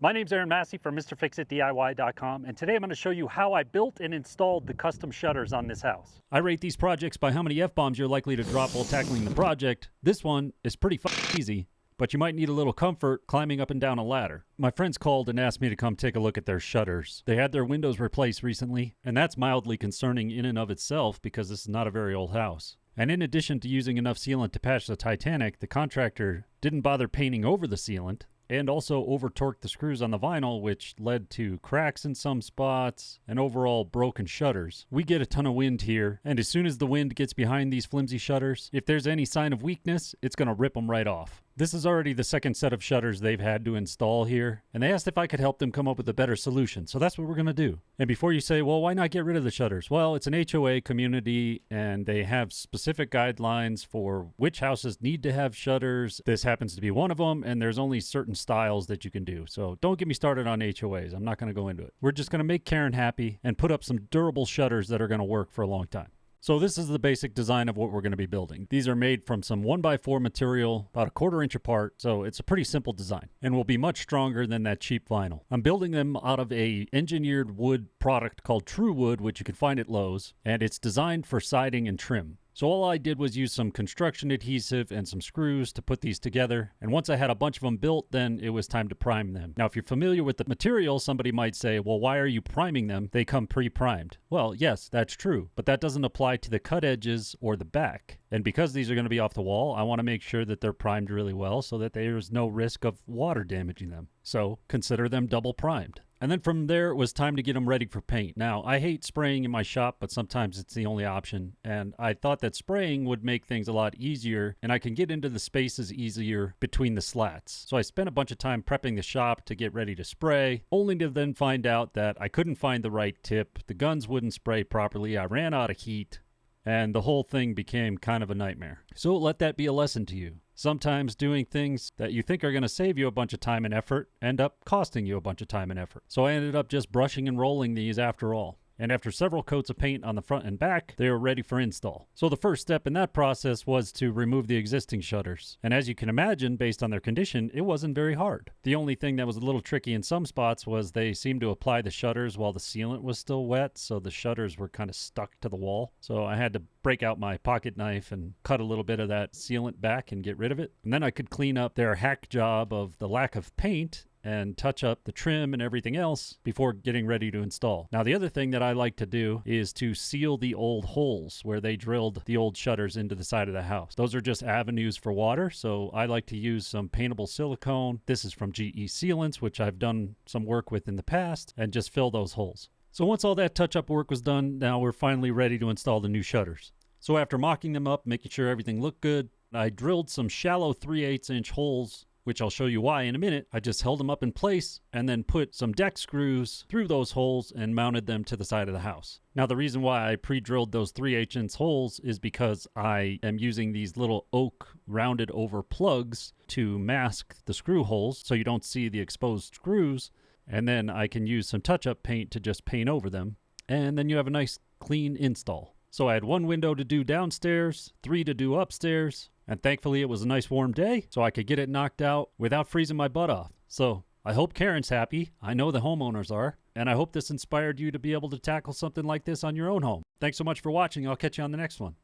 My name's Aaron Massey from MrFixitDIY.com, and today I'm going to show you how I built and installed the custom shutters on this house. I rate these projects by how many F-bombs you're likely to drop while tackling the project. This one is pretty easy, but you might need a little comfort climbing up and down a ladder. My friends called and asked me to come take a look at their shutters. They had their windows replaced recently, and that's mildly concerning in and of itself because this is not a very old house. And in addition to using enough sealant to patch the Titanic, the contractor didn't bother painting over the sealant, and also over-torqued the screws on the vinyl, which led to cracks in some spots and overall broken shutters. We get a ton of wind here, and as soon as the wind gets behind these flimsy shutters, if there's any sign of weakness, it's going to rip them right off. This is already the second set of shutters they've had to install here, and they asked if I could help them come up with a better solution, so that's what we're going to do. And before you say, well, why not get rid of the shutters? Well, it's an HOA community, and they have specific guidelines for which houses need to have shutters. This happens to be one of them, and there's only certain styles that you can do. So don't get me started on HOAs. I'm not going to go into it. We're just going to make Karen happy and put up some durable shutters that are going to work for a long time. So this is the basic design of what we're going to be building. These are made from some 1x4 material, about 1/4 inch apart, so it's a pretty simple design and will be much stronger than that cheap vinyl. I'm building them out of a engineered wood product called True Wood, which you can find at Lowe's, and it's designed for siding and trim. So all I did was use some construction adhesive and some screws to put these together. And once I had a bunch of them built, then it was time to prime them. Now, if you're familiar with the material, somebody might say, well, why are you priming them? They come pre-primed. Well, yes, that's true, but that doesn't apply to the cut edges or the back. And because these are going to be off the wall, I want to make sure that they're primed really well so that there's no risk of water damaging them. So consider them double primed. And then from there, it was time to get them ready for paint. Now, I hate spraying in my shop, but sometimes it's the only option. And I thought that spraying would make things a lot easier, and I can get into the spaces easier between the slats. So I spent a bunch of time prepping the shop to get ready to spray, only to then find out that I couldn't find the right tip. The guns wouldn't spray properly. I ran out of heat, and the whole thing became kind of a nightmare. So let that be a lesson to you. Sometimes doing things that you think are going to save you a bunch of time and effort end up costing you a bunch of time and effort. So I ended up just brushing and rolling these after all. And after several coats of paint on the front and back, they were ready for install. So the first step in that process was to remove the existing shutters. And as you can imagine, based on their condition, it wasn't very hard. The only thing that was a little tricky in some spots was they seemed to apply the shutters while the sealant was still wet, so the shutters were kind of stuck to the wall. So I had to break out my pocket knife and cut a little bit of that sealant back and get rid of it. And then I could clean up their hack job of the lack of paint and touch up the trim and everything else before getting ready to install. Now, the other thing that I like to do is to seal the old holes where they drilled the old shutters into the side of the house. Those are just avenues for water, so I like to use some paintable silicone. This is from GE Sealants, which I've done some work with in the past, and just fill those holes. So once all that touch-up work was done, now we're finally ready to install the new shutters. So after mocking them up, making sure everything looked good, I drilled some shallow 3/8 inch holes, which I'll show you why in a minute. I just held them up in place and then put some deck screws through those holes and mounted them to the side of the house. Now, the reason why I pre-drilled those 3/8 inch holes is because I am using these little oak rounded over plugs to mask the screw holes so you don't see the exposed screws. And then I can use some touch-up paint to just paint over them. And then you have a nice clean install. So I had 1 window to do downstairs, 3 to do upstairs, and thankfully it was a nice warm day, so I could get it knocked out without freezing my butt off. So I hope Karen's happy. I know the homeowners are. And I hope this inspired you to be able to tackle something like this on your own home. Thanks so much for watching. I'll catch you on the next one.